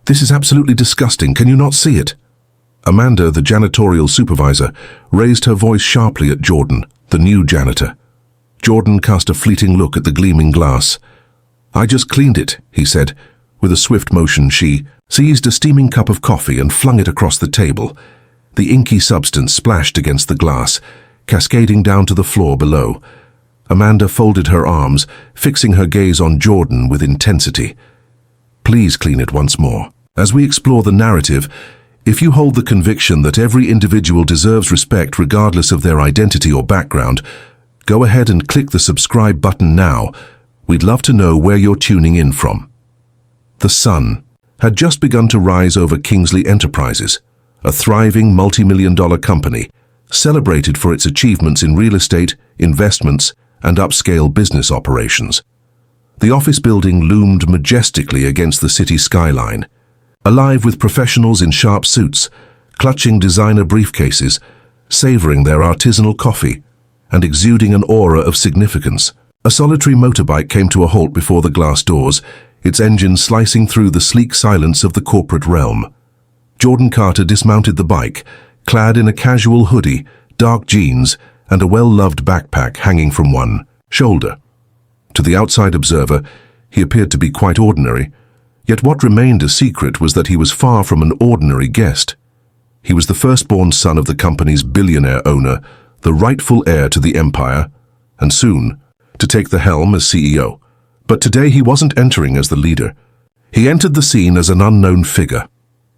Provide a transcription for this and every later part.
This is absolutely disgusting. Can you not see it? Amanda, the janitorial supervisor, raised her voice sharply at Jordan, the new janitor. Jordan cast a fleeting look at the gleaming glass. "I just cleaned it," he said. With a swift motion, she seized a steaming cup of coffee and flung it across the table. The inky substance splashed against the glass, cascading down to the floor below. Amanda folded her arms, fixing her gaze on Jordan with intensity. "Please clean it once more. As we explore the narrative, if you hold the conviction that every individual deserves respect regardless of their identity or background, go ahead and click the subscribe button now. We'd love to know where you're tuning in from." The sun had just begun to rise over Kingsley Enterprises, a thriving multi-million-dollar company, celebrated for its achievements in real estate, investments, and upscale business operations. The office building loomed majestically against the city skyline, alive with professionals in sharp suits, clutching designer briefcases, savoring their artisanal coffee, and exuding an aura of significance. A solitary motorbike came to a halt before the glass doors, its engine slicing through the sleek silence of the corporate realm. Jordan Carter dismounted the bike, clad in a casual hoodie, dark jeans, and a well-loved backpack hanging from one shoulder. To the outside observer, he appeared to be quite ordinary, yet what remained a secret was that he was far from an ordinary guest. He was the firstborn son of the company's billionaire owner, the rightful heir to the empire, and soon, to take the helm as CEO. But today he wasn't entering as the leader. He entered the scene as an unknown figure.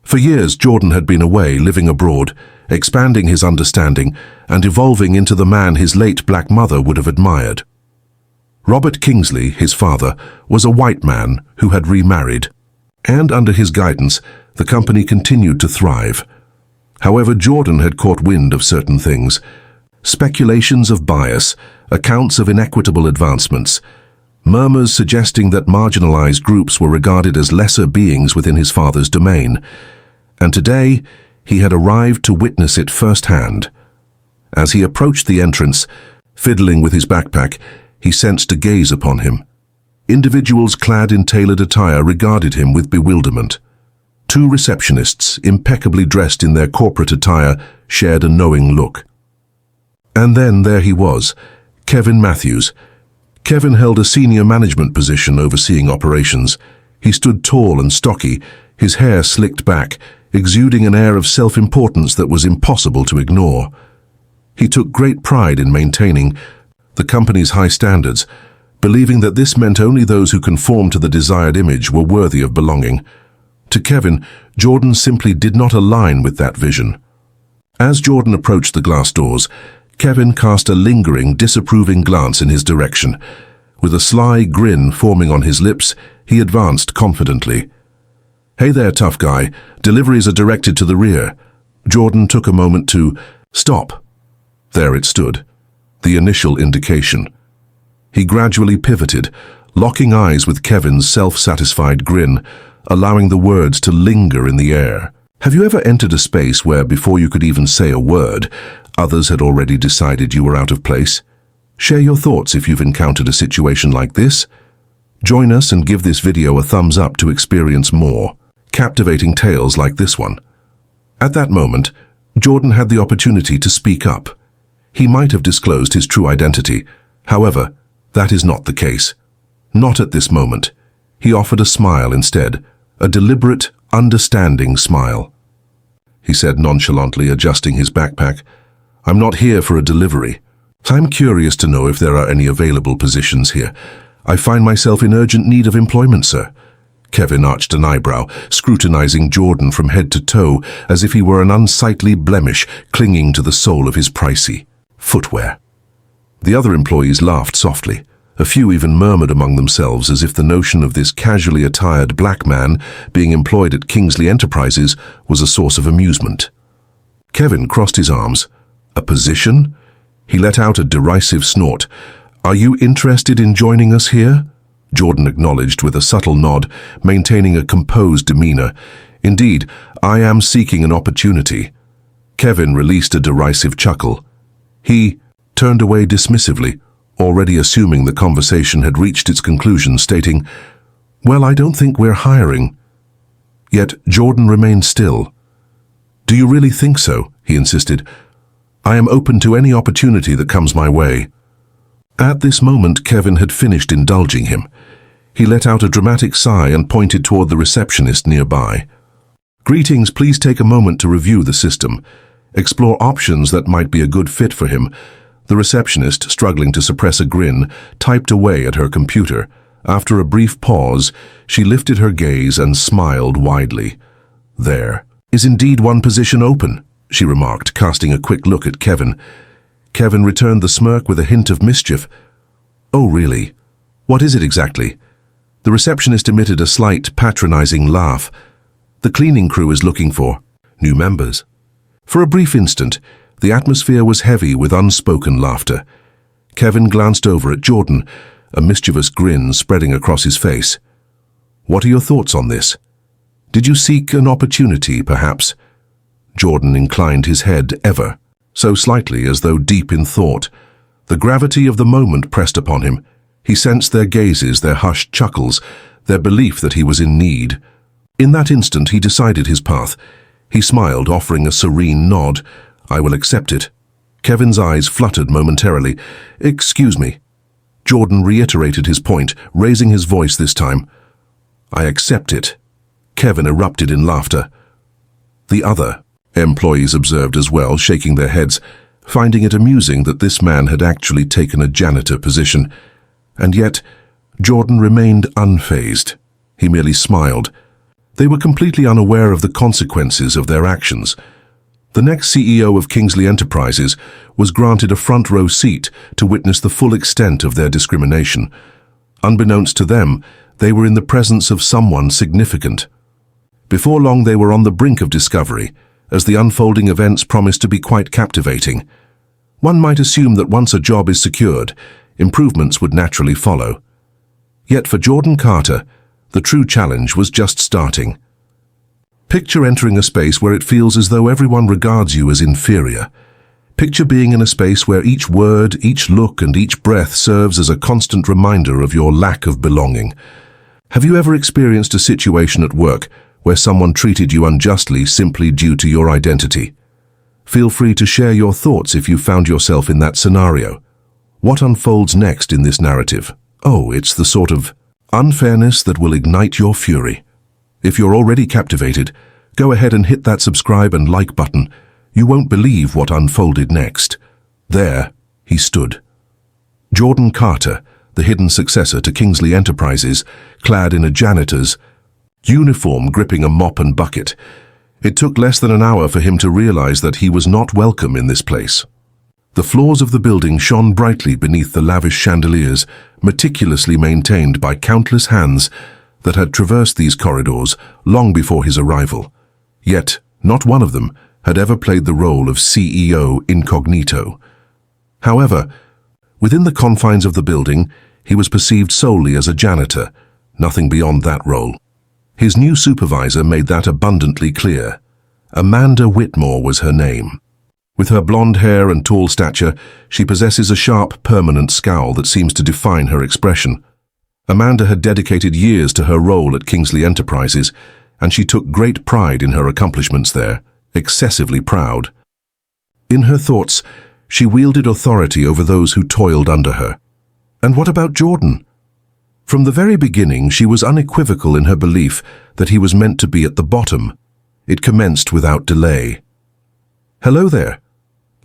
For years, Jordan had been away, living abroad, expanding his understanding and evolving into the man his late black mother would have admired. Robert Kingsley, his father, was a white man who had remarried, and under his guidance, the company continued to thrive. However, Jordan had caught wind of certain things: speculations of bias, accounts of inequitable advancements, murmurs suggesting that marginalized groups were regarded as lesser beings within his father's domain. And today, he had arrived to witness it firsthand. As he approached the entrance, fiddling with his backpack, he sensed a gaze upon him. Individuals clad in tailored attire regarded him with bewilderment. Two receptionists, impeccably dressed in their corporate attire, shared a knowing look. And then there he was, Kevin Matthews. Kevin held a senior management position overseeing operations. He stood tall and stocky, his hair slicked back, exuding an air of self-importance that was impossible to ignore. He took great pride in maintaining the company's high standards, believing that this meant only those who conformed to the desired image were worthy of belonging. To Kevin, Jordan simply did not align with that vision. As Jordan approached the glass doors, Kevin cast a lingering, disapproving glance in his direction. With a sly grin forming on his lips, he advanced confidently. "Hey there, tough guy. Deliveries are directed to the rear." Jordan took a moment to stop. There it stood, the initial indication. He gradually pivoted, locking eyes with Kevin's self-satisfied grin, allowing the words to linger in the air. Have you ever entered a space where, before you could even say a word, others had already decided you were out of place? Share your thoughts if you've encountered a situation like this. Join us and give this video a thumbs up to experience more captivating tales like this one. At that moment, Jordan had the opportunity to speak up. He might have disclosed his true identity. However, that is not the case. Not at this moment. He offered a smile instead, a deliberate, understanding smile. He said nonchalantly, adjusting his backpack, "I'm not here for a delivery. I'm curious to know if there are any available positions here. I find myself in urgent need of employment, sir." Kevin arched an eyebrow, scrutinizing Jordan from head to toe as if he were an unsightly blemish clinging to the sole of his pricey footwear. The other employees laughed softly. A few even murmured among themselves as if the notion of this casually attired black man being employed at Kingsley Enterprises was a source of amusement. Kevin crossed his arms. "A position?" He let out a derisive snort. "Are you interested in joining us here?" Jordan acknowledged with a subtle nod, maintaining a composed demeanor. "Indeed, I am seeking an opportunity." Kevin released a derisive chuckle. He turned away dismissively, already assuming the conversation had reached its conclusion, stating, "Well, I don't think we're hiring." Yet Jordan remained still. "Do you really think so?" he insisted. "I am open to any opportunity that comes my way." At this moment, Kevin had finished indulging him. He let out a dramatic sigh and pointed toward the receptionist nearby. "Greetings, please take a moment to review the system. Explore options that might be a good fit for him." The receptionist, struggling to suppress a grin, typed away at her computer. After a brief pause, she lifted her gaze and smiled widely. "There is indeed one position open," she remarked, casting a quick look at Kevin. Kevin returned the smirk with a hint of mischief. "Oh, really? What is it exactly?" The receptionist emitted a slight, patronizing laugh. "The cleaning crew is looking for new members." For a brief instant, the atmosphere was heavy with unspoken laughter. Kevin glanced over at Jordan, a mischievous grin spreading across his face. "What are your thoughts on this? Did you seek an opportunity, perhaps?" Jordan inclined his head ever so slightly, as though deep in thought. The gravity of the moment pressed upon him. He sensed their gazes, their hushed chuckles, their belief that he was in need. In that instant, he decided his path. He smiled, offering a serene nod. "I will accept it." Kevin's eyes fluttered momentarily. "Excuse me." Jordan reiterated his point, raising his voice this time. "I accept it." Kevin erupted in laughter. The other employees observed as well, shaking their heads, finding it amusing that this man had actually taken a janitor position. And yet, Jordan remained unfazed. He merely smiled. They were completely unaware of the consequences of their actions. The next CEO of Kingsley Enterprises was granted a front-row seat to witness the full extent of their discrimination. Unbeknownst to them, they were in the presence of someone significant. Before long, they were on the brink of discovery, as the unfolding events promised to be quite captivating. One might assume that once a job is secured, improvements would naturally follow. Yet for Jordan Carter, the true challenge was just starting. Picture entering a space where it feels as though everyone regards you as inferior. Picture being in a space where each word, each look, and each breath serves as a constant reminder of your lack of belonging. Have you ever experienced a situation at work where someone treated you unjustly simply due to your identity? Feel free to share your thoughts if you found yourself in that scenario. What unfolds next in this narrative? Oh, it's the sort of unfairness that will ignite your fury. If you're already captivated, go ahead and hit that subscribe and like button. You won't believe what unfolded next. There, he stood. Jordan Carter, the hidden successor to Kingsley Enterprises, clad in a janitor's uniform, gripping a mop and bucket. It took less than an hour for him to realize that he was not welcome in this place. The floors of the building shone brightly beneath the lavish chandeliers, meticulously maintained by countless hands that had traversed these corridors long before his arrival. Yet, not one of them had ever played the role of CEO incognito. However, within the confines of the building, he was perceived solely as a janitor, nothing beyond that role. His new supervisor made that abundantly clear. Amanda Whitmore was her name. With her blonde hair and tall stature, she possesses a sharp, permanent scowl that seems to define her expression. Amanda had dedicated years to her role at Kingsley Enterprises, and she took great pride in her accomplishments there, excessively proud. In her thoughts, she wielded authority over those who toiled under her. And what about Jordan? From the very beginning, she was unequivocal in her belief that he was meant to be at the bottom. It commenced without delay. "Hello there."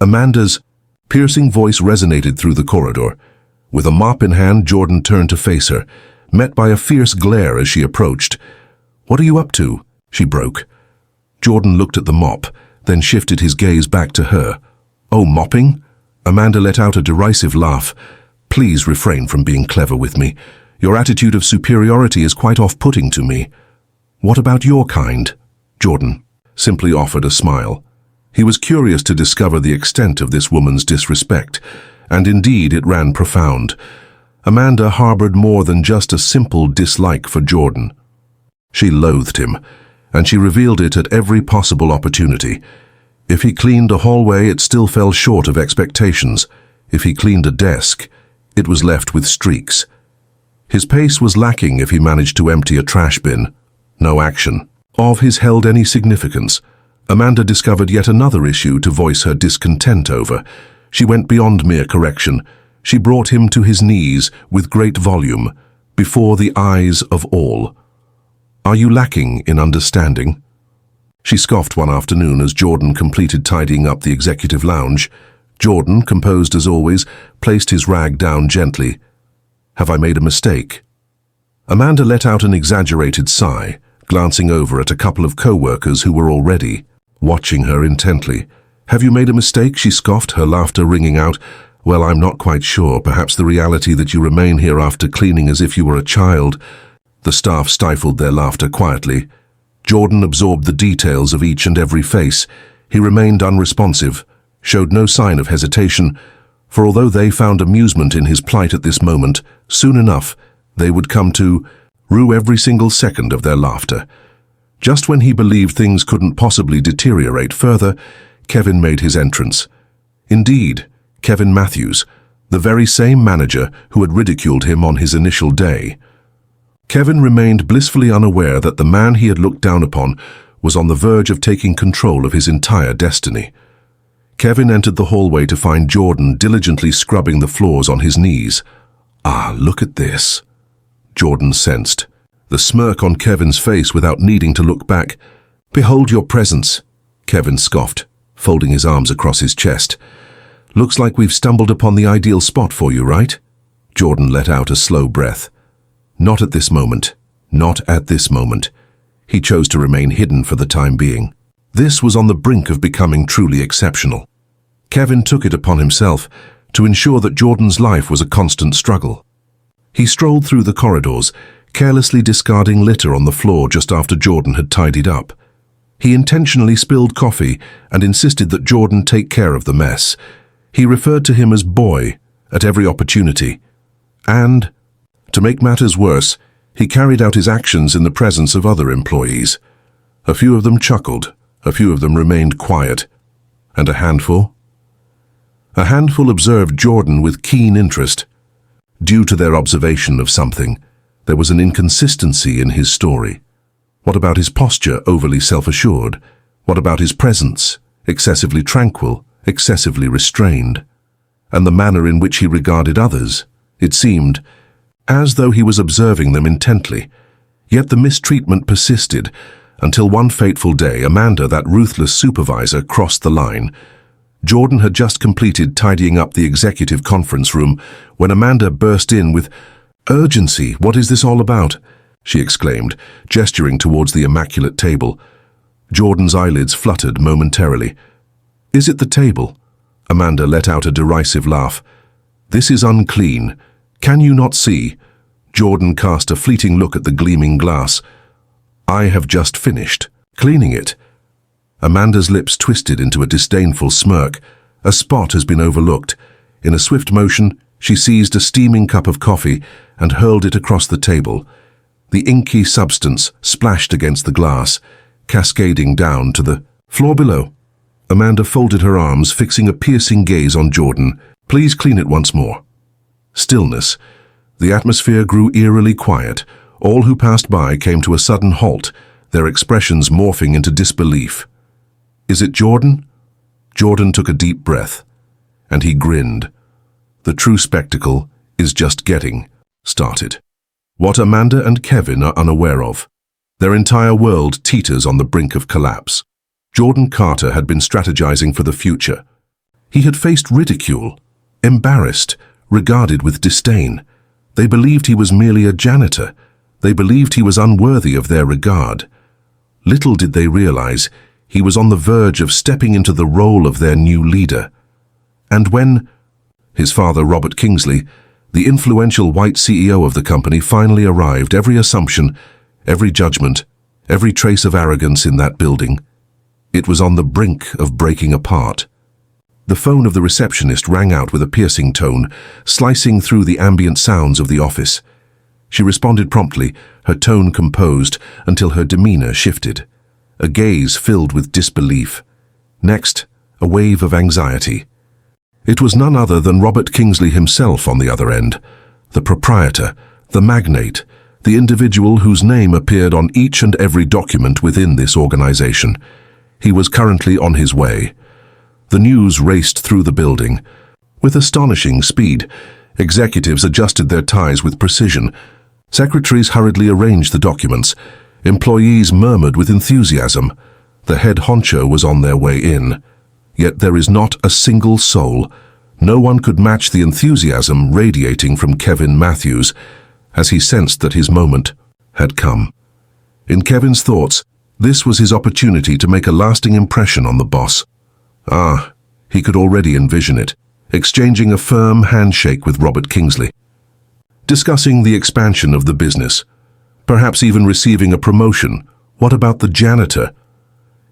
Amanda's piercing voice resonated through the corridor. With a mop in hand, Jordan turned to face her, met by a fierce glare as she approached. "What are you up to?" she broke. Jordan looked at the mop, then shifted his gaze back to her. "Oh, mopping?" Amanda let out a derisive laugh. "Please refrain from being clever with me. Your attitude of superiority is quite off-putting to me." "What about your kind?" Jordan simply offered a smile. He was curious to discover the extent of this woman's disrespect, and indeed it ran profound. Amanda harbored more than just a simple dislike for Jordan. She loathed him, and she revealed it at every possible opportunity. If he cleaned a hallway, it still fell short of expectations. If he cleaned a desk, it was left with streaks. His pace was lacking if he managed to empty a trash bin. No action. of his held any significance, Amanda discovered yet another issue to voice her discontent over. She went beyond mere correction. She brought him to his knees with great volume, before the eyes of all. "Are you lacking in understanding?" She scoffed one afternoon as Jordan completed tidying up the executive lounge. Jordan, composed as always, placed his rag down gently. "Have I made a mistake?" Amanda let out an exaggerated sigh, glancing over at a couple of co-workers who were already watching her intently. "Have you made a mistake?" she scoffed, her laughter ringing out. "Well, I'm not quite sure. Perhaps the reality that you remain here after cleaning as if you were a child." The staff stifled their laughter quietly. Jordan absorbed the details of each and every face. He remained unresponsive, showed no sign of hesitation, for although they found amusement in his plight at this moment, soon enough they would come to rue every single second of their laughter. Just when he believed things couldn't possibly deteriorate further, Kevin made his entrance. Indeed, Kevin Matthews, the very same manager who had ridiculed him on his initial day. Kevin remained blissfully unaware that the man he had looked down upon was on the verge of taking control of his entire destiny. Kevin entered the hallway to find Jordan diligently scrubbing the floors on his knees. "Ah, look at this," Jordan sensed, the smirk on Kevin's face without needing to look back. "Behold your presence," Kevin scoffed, folding his arms across his chest. "Looks like we've stumbled upon the ideal spot for you, right?" Jordan let out a slow breath. "Not at this moment. Not at this moment." He chose to remain hidden for the time being. This was on the brink of becoming truly exceptional. Kevin took it upon himself to ensure that Jordan's life was a constant struggle. He strolled through the corridors, carelessly discarding litter on the floor just after Jordan had tidied up. He intentionally spilled coffee and insisted that Jordan take care of the mess. He referred to him as boy at every opportunity. And, to make matters worse, he carried out his actions in the presence of other employees. A few of them chuckled, a few of them remained quiet. And a handful? A handful observed Jordan with keen interest. Due to their observation of something, there was an inconsistency in his story. What about his posture, overly self-assured? What about his presence, excessively tranquil, excessively restrained? And the manner in which he regarded others? It seemed as though he was observing them intently. Yet the mistreatment persisted, until one fateful day Amanda, that ruthless supervisor, crossed the line. Jordan had just completed tidying up the executive conference room when Amanda burst in with, "Urgency, what is this all about?" she exclaimed, gesturing towards the immaculate table. Jordan's eyelids fluttered momentarily. "Is it the table?" Amanda let out a derisive laugh. "This is unclean. Can you not see?" Jordan cast a fleeting look at the gleaming glass. "I have just finished cleaning it." Amanda's lips twisted into a disdainful smirk. A spot has been overlooked. In a swift motion, she seized a steaming cup of coffee and hurled it across the table. The inky substance splashed against the glass, cascading down to the floor below. Amanda folded her arms, fixing a piercing gaze on Jordan. "Please clean it once more." Stillness. The atmosphere grew eerily quiet. All who passed by came to a sudden halt, their expressions morphing into disbelief. "Is it Jordan?" Jordan took a deep breath, and he grinned. The true spectacle is just getting started. What Amanda and Kevin are unaware of. Their entire world teeters on the brink of collapse. Jordan Carter had been strategizing for the future. He had faced ridicule, embarrassed, regarded with disdain. They believed he was merely a janitor. They believed he was unworthy of their regard. Little did they realize he was on the verge of stepping into the role of their new leader. And when his father, Robert Kingsley, the influential white CEO of the company, finally arrived, every assumption, every judgment, every trace of arrogance in that building, it was on the brink of breaking apart. The phone of the receptionist rang out with a piercing tone, slicing through the ambient sounds of the office. She responded promptly, her tone composed until her demeanor shifted. A gaze filled with disbelief. Next, a wave of anxiety. It was none other than Robert Kingsley himself on the other end, the proprietor, the magnate, the individual whose name appeared on each and every document within this organization. He was currently on his way. The news raced through the building. With astonishing speed, executives adjusted their ties with precision. Secretaries hurriedly arranged the documents. Employees murmured with enthusiasm. The head honcho was on their way in. Yet there is not a single soul. No one could match the enthusiasm radiating from Kevin Matthews as he sensed that his moment had come. In Kevin's thoughts, this was his opportunity to make a lasting impression on the boss. He could already envision it, exchanging a firm handshake with Robert Kingsley, discussing the expansion of the business, perhaps even receiving a promotion. What about the janitor?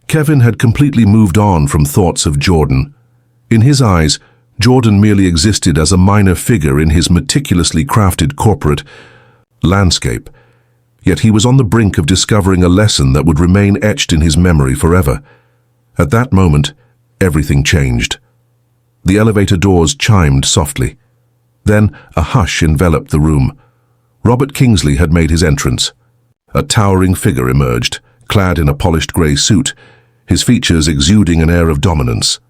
Kevin had completely moved on from thoughts of Jordan. In his eyes, Jordan merely existed as a minor figure in his meticulously crafted corporate landscape. Yet he was on the brink of discovering a lesson that would remain etched in his memory forever. At that moment, everything changed. The elevator doors chimed softly. Then a hush enveloped the room. Robert Kingsley had made his entrance. A towering figure emerged, clad in a polished grey suit, his features exuding an air of dominance.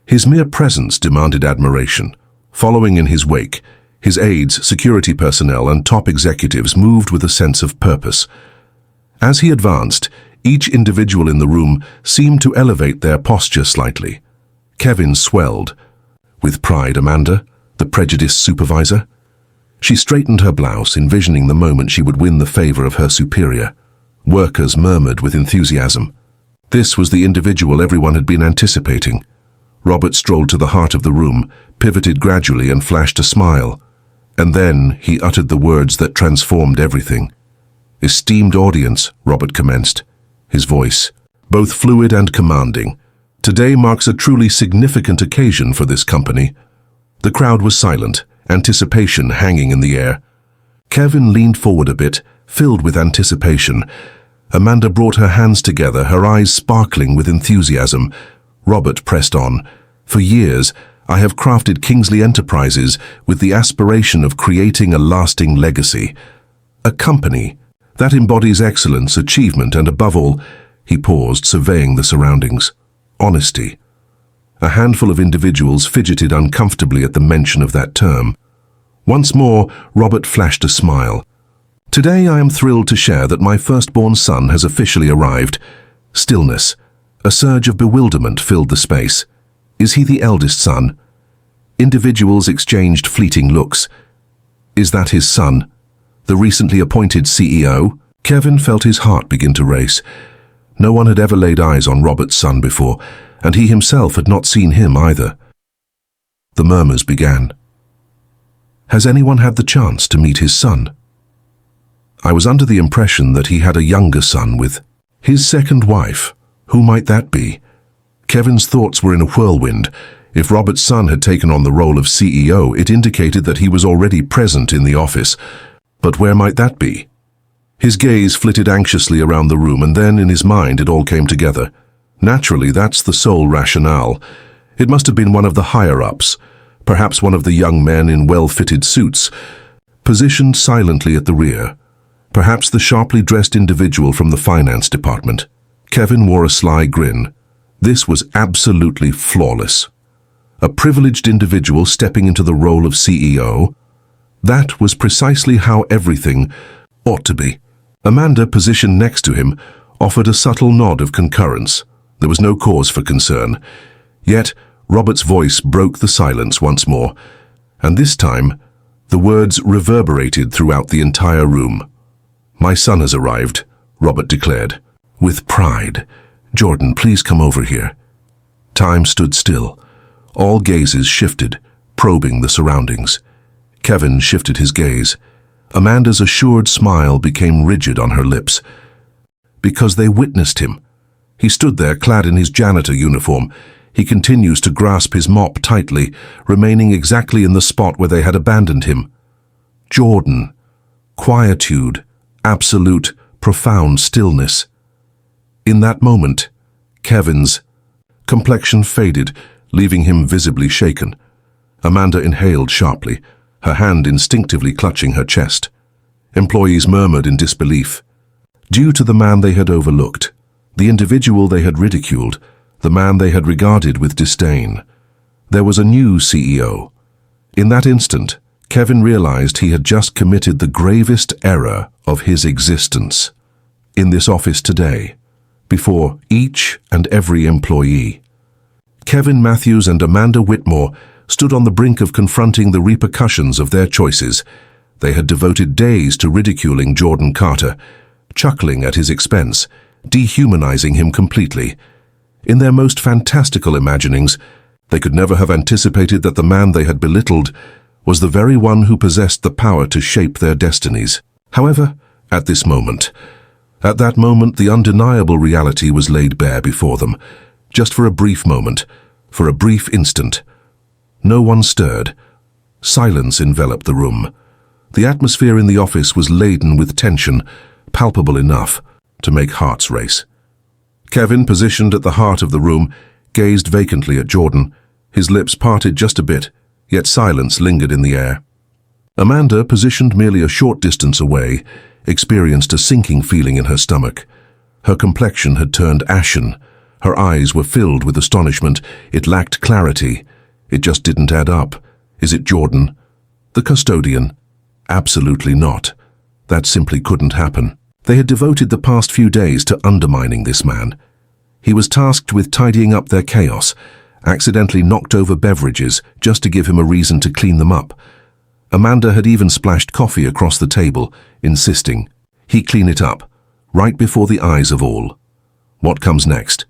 His mere presence demanded admiration. Following in his wake, his aides, security personnel, and top executives moved with a sense of purpose. As he advanced, each individual in the room seemed to elevate their posture slightly. Kevin swelled. With pride, Amanda, the prejudiced supervisor? She straightened her blouse, envisioning the moment she would win the favor of her superior. Workers murmured with enthusiasm. This was the individual everyone had been anticipating. Robert strolled to the heart of the room, pivoted gradually and flashed a smile. And then he uttered the words that transformed everything. "Esteemed audience," Robert commenced, his voice both fluid and commanding. "Today marks a truly significant occasion for this company." The crowd was silent, anticipation hanging in the air. Kevin leaned forward a bit, filled with anticipation. Amanda brought her hands together, her eyes sparkling with enthusiasm. Robert pressed on. "For years, I have crafted Kingsley Enterprises with the aspiration of creating a lasting legacy. A company that embodies excellence, achievement, and above all," he paused, surveying the surroundings, "honesty." A handful of individuals fidgeted uncomfortably at the mention of that term. Once more, Robert flashed a smile. "Today I am thrilled to share that my firstborn son has officially arrived." Stillness. A surge of bewilderment filled the space. Is he the eldest son? Individuals exchanged fleeting looks. Is that his son? The recently appointed CEO? Kevin felt his heart begin to race. No one had ever laid eyes on Robert's son before, and he himself had not seen him either. The murmurs began. Has anyone had the chance to meet his son? I was under the impression that he had a younger son with his second wife. Who might that be? Kevin's thoughts were in a whirlwind. If Robert's son had taken on the role of CEO, it indicated that he was already present in the office. But where might that be? His gaze flitted anxiously around the room, and then in his mind it all came together. Naturally, that's the sole rationale. It must have been one of the higher-ups, perhaps one of the young men in well-fitted suits, positioned silently at the rear. Perhaps the sharply dressed individual from the finance department. Kevin wore a sly grin. This was absolutely flawless. A privileged individual stepping into the role of CEO. That was precisely how everything ought to be. Amanda, positioned next to him, offered a subtle nod of concurrence. There was no cause for concern. Yet, Robert's voice broke the silence once more, and this time, the words reverberated throughout the entire room. "My son has arrived," Robert declared, with pride. "Jordan, please come over here." Time stood still. All gazes shifted, probing the surroundings. Kevin shifted his gaze. Amanda's assured smile became rigid on her lips. Because they witnessed him. He stood there, clad in his janitor uniform. He continues to grasp his mop tightly, remaining exactly in the spot where they had abandoned him. Jordan. Quietude. Absolute, profound stillness. In that moment, Kevin's complexion faded, leaving him visibly shaken. Amanda inhaled sharply, her hand instinctively clutching her chest. Employees murmured in disbelief. Due to the man they had overlooked, the individual they had ridiculed, the man they had regarded with disdain. There was a new CEO. In that instant, Kevin realized he had just committed the gravest error of his existence. In this office today, before each and every employee, Kevin Matthews and Amanda Whitmore stood on the brink of confronting the repercussions of their choices. They had devoted days to ridiculing Jordan Carter, chuckling at his expense, dehumanizing him completely. In their most fantastical imaginings, they could never have anticipated that the man they had belittled was the very one who possessed the power to shape their destinies. However, at that moment, the undeniable reality was laid bare before them, just for a brief moment, for a brief instant. No one stirred. Silence enveloped the room. The atmosphere in the office was laden with tension, palpable enough to make hearts race. Kevin, positioned at the heart of the room, gazed vacantly at Jordan, his lips parted just a bit, yet silence lingered in the air. Amanda, positioned merely a short distance away, experienced a sinking feeling in her stomach. Her complexion had turned ashen. Her eyes were filled with astonishment. It lacked clarity. It just didn't add up. Is it Jordan? The custodian? Absolutely not. That simply couldn't happen. They had devoted the past few days to undermining this man. He was tasked with tidying up their chaos, accidentally knocked over beverages just to give him a reason to clean them up. Amanda had even splashed coffee across the table, insisting he clean it up, right before the eyes of all. What comes next?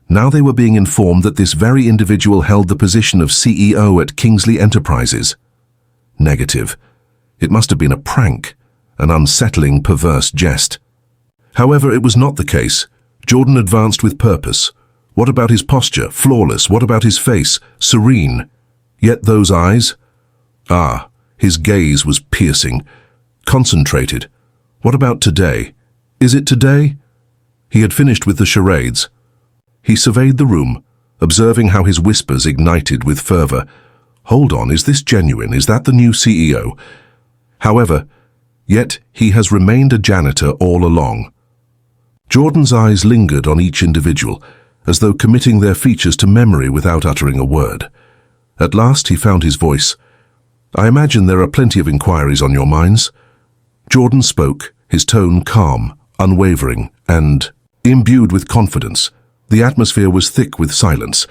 Now they were being informed that this very individual held the position of CEO at Kingsley Enterprises. Negative. It must have been a prank, an unsettling, perverse jest. However, it was not the case. Jordan advanced with purpose. What about his posture? Flawless. What about his face? Serene. Yet those eyes? His gaze was piercing, concentrated. What about today? Is it today? He had finished with the charades. He surveyed the room, observing how his whispers ignited with fervor. Hold on, is this genuine? Is that the new CEO? However, yet he has remained a janitor all along. Jordan's eyes lingered on each individual, as though committing their features to memory without uttering a word. At last he found his voice. I imagine there are plenty of inquiries on your minds. Jordan spoke, his tone calm, unwavering, and imbued with confidence. The atmosphere was thick with silence.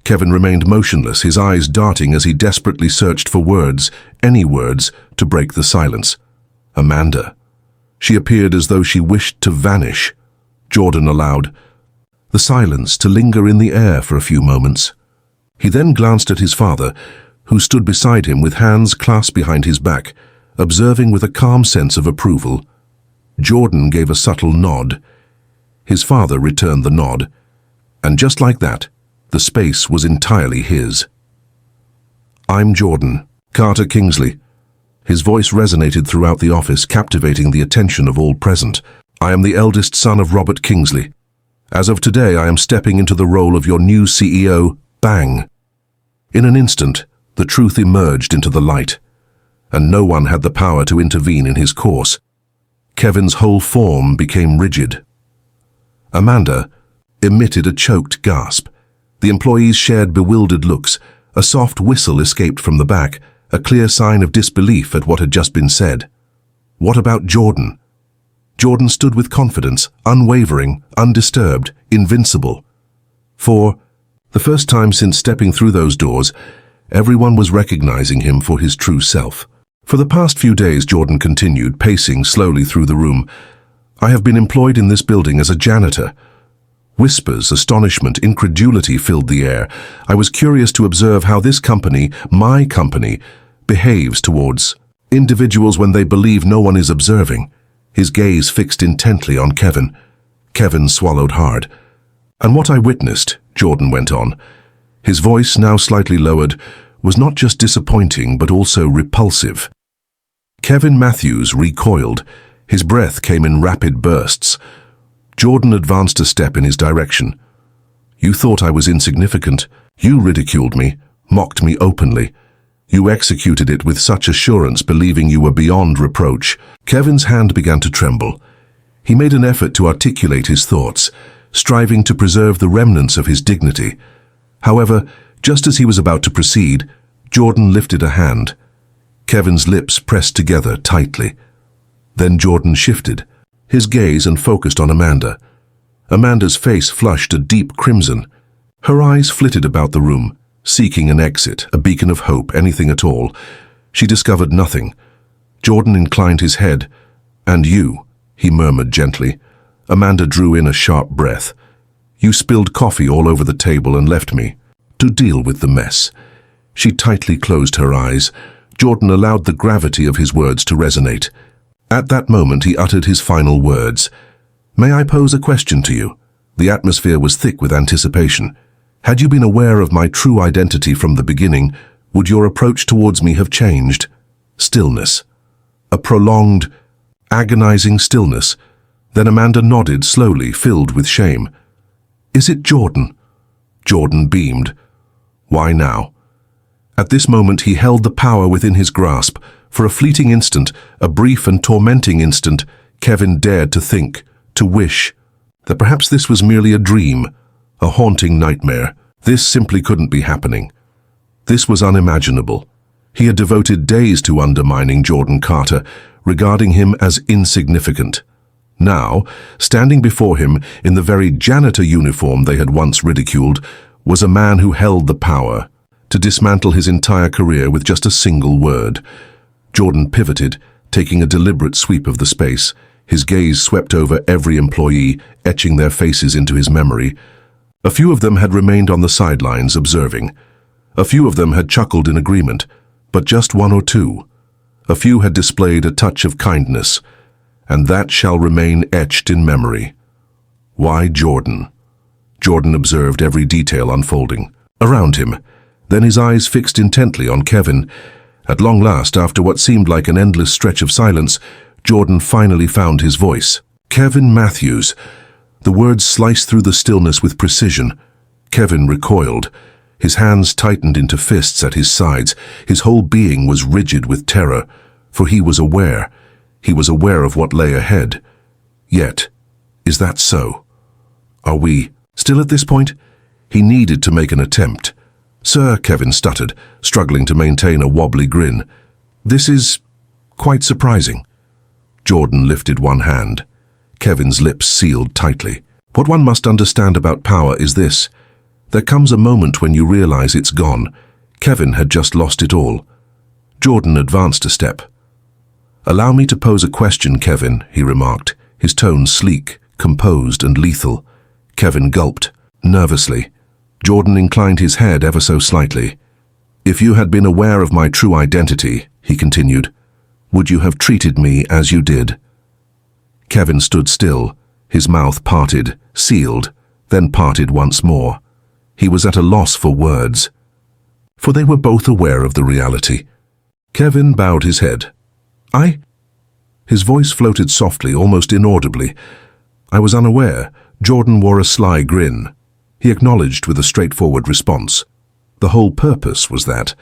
Kevin remained motionless, his eyes darting as he desperately searched for words, any words, to break the silence. Amanda. She appeared as though she wished to vanish. Jordan allowed the silence to linger in the air for a few moments. He then glanced at his father, who stood beside him with hands clasped behind his back, observing with a calm sense of approval. Jordan gave a subtle nod. His father returned the nod, and just like that, the space was entirely his. I'm Jordan, Carter Kingsley. His voice resonated throughout the office, captivating the attention of all present. I am the eldest son of Robert Kingsley. As of today, I am stepping into the role of your new CEO. Bang! In an instant, the truth emerged into the light, and no one had the power to intervene in his course. Kevin's whole form became rigid. Amanda emitted a choked gasp. The employees shared bewildered looks. A soft whistle escaped from the back, a clear sign of disbelief at what had just been said. What about Jordan? Jordan stood with confidence, unwavering, undisturbed, invincible. For the first time since stepping through those doors, everyone was recognizing him for his true self. For the past few days, Jordan continued, pacing slowly through the room. I have been employed in this building as a janitor. Whispers, astonishment, incredulity filled the air. I was curious to observe how this company, my company, behaves towards individuals when they believe no one is observing. His gaze fixed intently on Kevin. Kevin swallowed hard. And what I witnessed, Jordan went on, his voice now slightly lowered, was not just disappointing but also repulsive. Kevin Matthews recoiled. His breath came in rapid bursts. Jordan advanced a step in his direction. You thought I was insignificant. You ridiculed me, mocked me openly. You executed it with such assurance, believing you were beyond reproach. Kevin's hand began to tremble. He made an effort to articulate his thoughts, striving to preserve the remnants of his dignity. However, just as he was about to proceed, Jordan lifted a hand. Kevin's lips pressed together tightly. Then Jordan shifted, his gaze and focused on Amanda. Amanda's face flushed a deep crimson. Her eyes flitted about the room, seeking an exit, a beacon of hope, anything at all. She discovered nothing. Jordan inclined his head. "And you," he murmured gently. Amanda drew in a sharp breath. "You spilled coffee all over the table and left me to deal with the mess." She tightly closed her eyes. Jordan allowed the gravity of his words to resonate. At that moment he uttered his final words. "May I pose a question to you?" The atmosphere was thick with anticipation. "Had you been aware of my true identity from the beginning, would your approach towards me have changed?" Stillness. A prolonged, agonizing stillness. Then Amanda nodded slowly, filled with shame. "Is it Jordan?" Jordan beamed. "Why now?" At this moment he held the power within his grasp. For a fleeting instant, a brief and tormenting instant, Kevin dared to think, to wish, that perhaps this was merely a dream, a haunting nightmare. This simply couldn't be happening. This was unimaginable. He had devoted days to undermining Jordan Carter, regarding him as insignificant. Now, standing before him in the very janitor uniform they had once ridiculed, was a man who held the power to dismantle his entire career with just a single word. Jordan pivoted, taking a deliberate sweep of the space. His gaze swept over every employee, etching their faces into his memory. A few of them had remained on the sidelines, observing. A few of them had chuckled in agreement, but just one or two. A few had displayed a touch of kindness, and that shall remain etched in memory. Why Jordan? Jordan observed every detail unfolding around him. Then his eyes fixed intently on Kevin. At long last, after what seemed like an endless stretch of silence, Jordan finally found his voice. "Kevin Matthews." The words sliced through the stillness with precision. Kevin recoiled. His hands tightened into fists at his sides. His whole being was rigid with terror, for he was aware. He was aware of what lay ahead. Yet, is that so? Are we still at this point? He needed to make an attempt. "Sir," Kevin stuttered, struggling to maintain a wobbly grin. "This is quite surprising." Jordan lifted one hand. Kevin's lips sealed tightly. "What one must understand about power is this. There comes a moment when you realize it's gone. Kevin had just lost it all." Jordan advanced a step. "Allow me to pose a question, Kevin," he remarked, his tone sleek, composed and lethal. Kevin gulped, nervously. Jordan inclined his head ever so slightly. "If you had been aware of my true identity," he continued, "would you have treated me as you did?" Kevin stood still, his mouth parted, sealed, then parted once more. He was at a loss for words, for they were both aware of the reality. Kevin bowed his head. "I?" His voice floated softly, almost inaudibly. "I was unaware." Jordan wore a sly grin. He acknowledged with a straightforward response. The whole purpose was that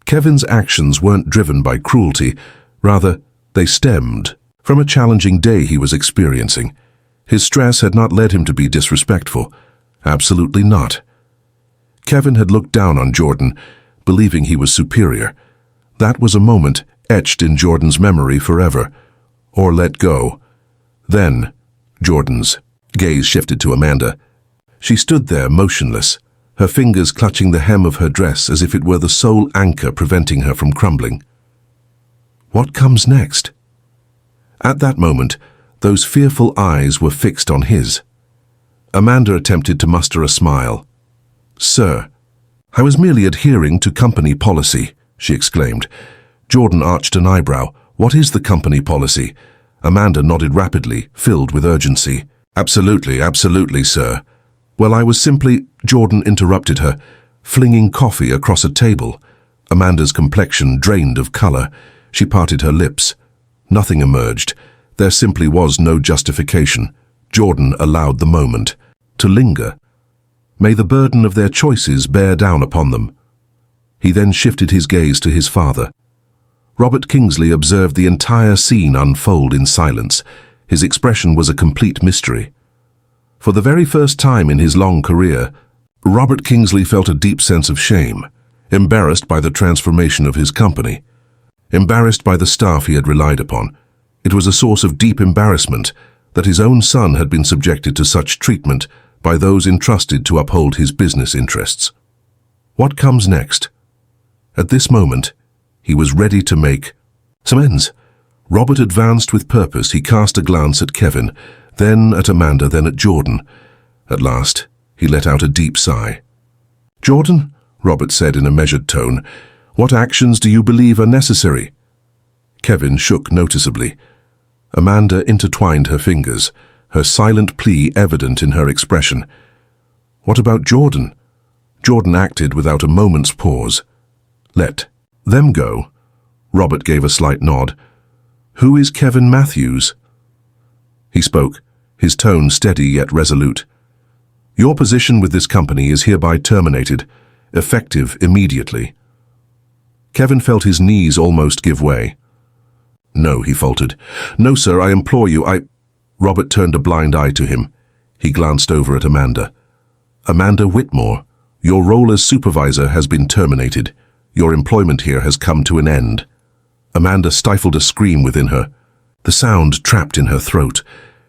Kevin's actions weren't driven by cruelty. Rather, they stemmed from a challenging day he was experiencing. His stress had not led him to be disrespectful. Absolutely not. Kevin had looked down on Jordan, believing he was superior. That was a moment etched in Jordan's memory forever. Or let go. Then, Jordan's gaze shifted to Amanda. She stood there motionless, her fingers clutching the hem of her dress as if it were the sole anchor preventing her from crumbling. What comes next? At that moment, those fearful eyes were fixed on his. Amanda attempted to muster a smile. "Sir, I was merely adhering to company policy," she exclaimed. Jordan arched an eyebrow. "What is the company policy?" Amanda nodded rapidly, filled with urgency. Absolutely, sir." "Well, I was simply—" Jordan interrupted her, flinging coffee across a table. Amanda's complexion drained of color. She parted her lips. Nothing emerged. There simply was no justification. Jordan allowed the moment to linger. May the burden of their choices bear down upon them. He then shifted his gaze to his father. Robert Kingsley observed the entire scene unfold in silence. His expression was a complete mystery. For the very first time in his long career, Robert Kingsley felt a deep sense of shame, embarrassed by the transformation of his company, embarrassed by the staff he had relied upon. It was a source of deep embarrassment that his own son had been subjected to such treatment by those entrusted to uphold his business interests. What comes next? At this moment, he was ready to make some ends. Robert advanced with purpose. He cast a glance at Kevin, then at Amanda, then at Jordan. At last, he let out a deep sigh. "Jordan," Robert said in a measured tone, "what actions do you believe are necessary?" Kevin shook noticeably. Amanda intertwined her fingers, her silent plea evident in her expression. "What about Jordan?" Jordan acted without a moment's pause. "Let them go." Robert gave a slight nod. "Who is Kevin Matthews?" He spoke, his tone steady yet resolute. "Your position with this company is hereby terminated, effective immediately." Kevin felt his knees almost give way. "No," he faltered. "No, sir, I implore you, Robert turned a blind eye to him. He glanced over at Amanda. "Amanda Whitmore, your role as supervisor has been terminated. Your employment here has come to an end." Amanda stifled a scream within her. The sound trapped in her throat.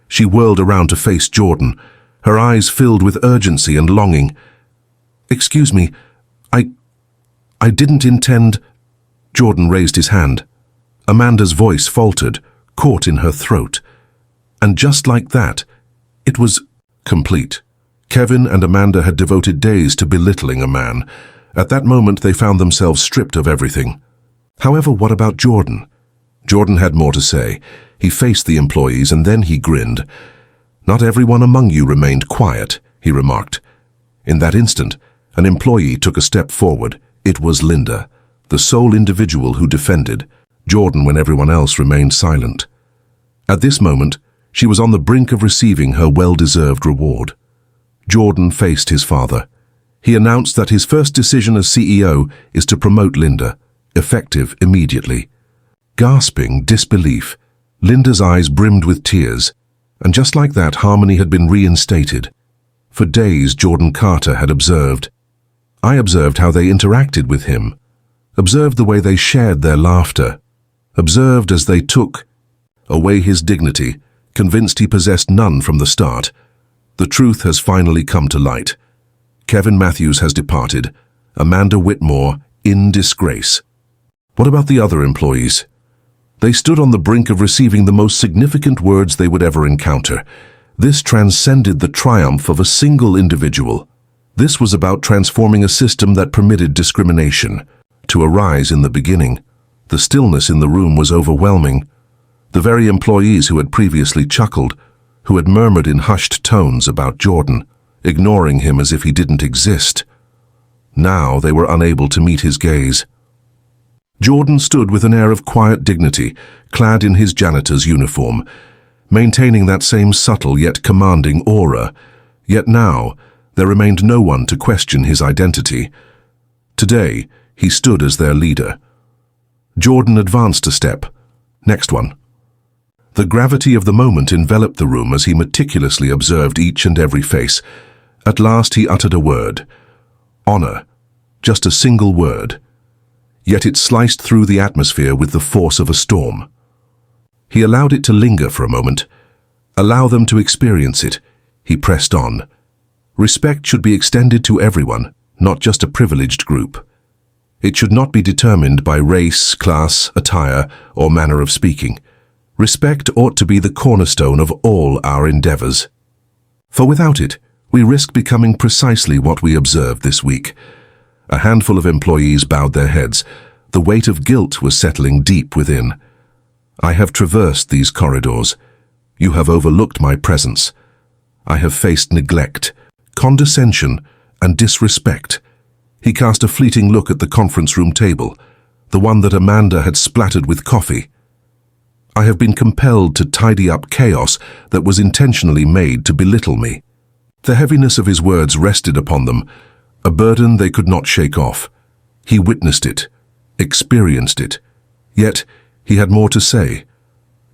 She whirled around to face Jordan, her eyes filled with urgency and longing. "Excuse me, I didn't intend—" Jordan raised his hand. Amanda's voice faltered, caught in her throat. And just like that, it was complete. Kevin and Amanda had devoted days to belittling a man. At that moment, they found themselves stripped of everything. However, what about Jordan? Jordan had more to say. He faced the employees and then he grinned. "Not everyone among you remained quiet," he remarked. In that instant, an employee took a step forward. It was Linda, the sole individual who defended Jordan when everyone else remained silent. At this moment, she was on the brink of receiving her well-deserved reward. Jordan faced his father. He announced that his first decision as CEO is to promote Linda, effective immediately. Gasping disbelief, Linda's eyes brimmed with tears, and just like that, harmony had been reinstated. For days, Jordan Carter had observed. I observed how they interacted with him, observed the way they shared their laughter, observed as they took away his dignity, convinced he possessed none from the start. The truth has finally come to light. Kevin Matthews has departed, Amanda Whitmore in disgrace. What about the other employees? They stood on the brink of receiving the most significant words they would ever encounter. This transcended the triumph of a single individual. This was about transforming a system that permitted discrimination to arise in the beginning. The stillness in the room was overwhelming. The very employees who had previously chuckled, who had murmured in hushed tones about Jordan, ignoring him as if he didn't exist. Now they were unable to meet his gaze. Jordan stood with an air of quiet dignity, clad in his janitor's uniform, maintaining that same subtle yet commanding aura. Yet now, there remained no one to question his identity. Today, he stood as their leader. Jordan advanced a step. Next one. The gravity of the moment enveloped the room as he meticulously observed each and every face. At last he uttered a word. Honor. Just a single word. Yet it sliced through the atmosphere with the force of a storm. He allowed it to linger for a moment. Allow them to experience it. He pressed on. Respect should be extended to everyone, not just a privileged group. It should not be determined by race, class, attire, or manner of speaking. Respect ought to be the cornerstone of all our endeavors. For without it, we risk becoming precisely what we observed this week. A handful of employees bowed their heads. The weight of guilt was settling deep within. I have traversed these corridors. You have overlooked my presence. I have faced neglect, condescension, and disrespect. He cast a fleeting look at the conference room table, the one that Amanda had splattered with coffee. I have been compelled to tidy up chaos that was intentionally made to belittle me. The heaviness of his words rested upon them, a burden they could not shake off. He witnessed it, experienced it. Yet, he had more to say.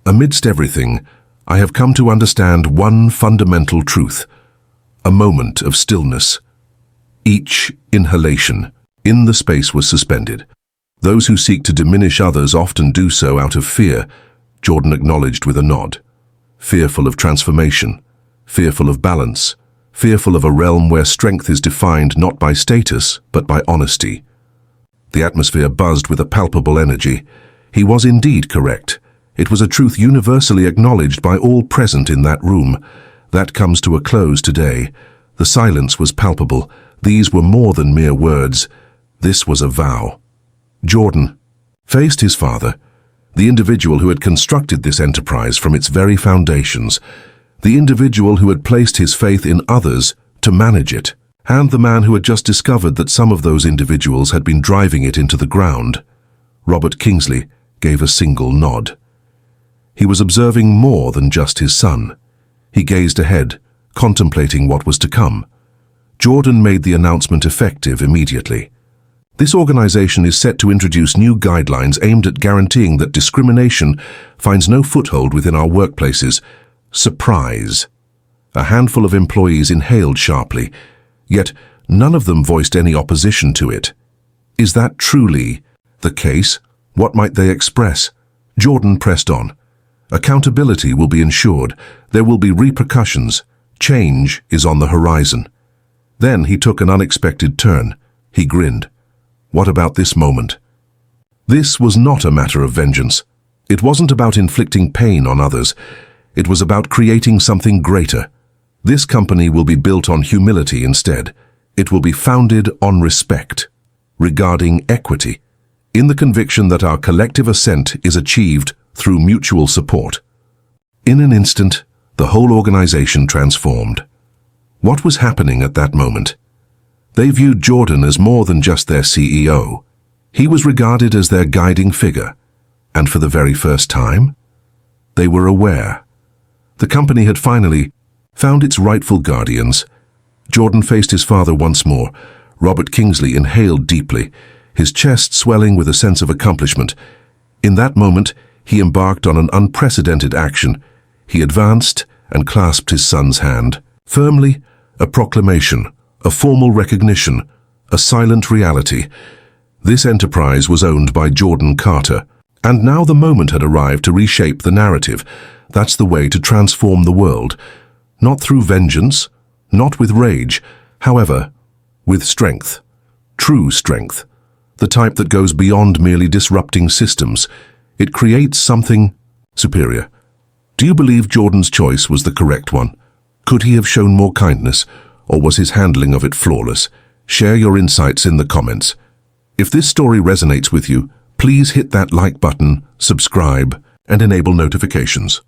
Amidst everything, I have come to understand one fundamental truth. A moment of stillness. Each inhalation in the space was suspended. Those who seek to diminish others often do so out of fear, Jordan acknowledged with a nod. Fearful of transformation, fearful of balance, fearful of a realm where strength is defined not by status, but by honesty. The atmosphere buzzed with a palpable energy. He was indeed correct. It was a truth universally acknowledged by all present in that room. That comes to a close today. The silence was palpable. These were more than mere words. This was a vow. Jordan faced his father, the individual who had constructed this enterprise from its very foundations, the individual who had placed his faith in others to manage it, and the man who had just discovered that some of those individuals had been driving it into the ground. Robert Kingsley gave a single nod. He was observing more than just his son. He gazed ahead, contemplating what was to come. Jordan made the announcement effective immediately. This organization is set to introduce new guidelines aimed at guaranteeing that discrimination finds no foothold within our workplaces. Surprise! A handful of employees inhaled sharply, yet none of them voiced any opposition to it. Is that truly the case? What might they express? Jordan pressed on. Accountability will be ensured. There will be repercussions. Change is on the horizon. Then he took an unexpected turn. He grinned. What about this moment? This was not a matter of vengeance. It wasn't about inflicting pain on others. It was about creating something greater. This company will be built on humility instead. It will be founded on respect, regarding equity, in the conviction that our collective ascent is achieved through mutual support. In an instant, the whole organization transformed. What was happening at that moment? They viewed Jordan as more than just their CEO. He was regarded as their guiding figure. And for the very first time, they were aware. The company had finally found its rightful guardians. Jordan faced his father once more. Robert Kingsley inhaled deeply, his chest swelling with a sense of accomplishment. In that moment, he embarked on an unprecedented action. He advanced and clasped his son's hand. Firmly, a proclamation, a formal recognition, a silent reality. This enterprise was owned by Jordan Carter, and now the moment had arrived to reshape the narrative. That's the way to transform the world. Not through vengeance, not with rage, however, with strength. True strength. The type that goes beyond merely disrupting systems. It creates something superior. Do you believe Jordan's choice was the correct one? Could he have shown more kindness, or was his handling of it flawless? Share your insights in the comments. If this story resonates with you, please hit that like button, subscribe, and enable notifications.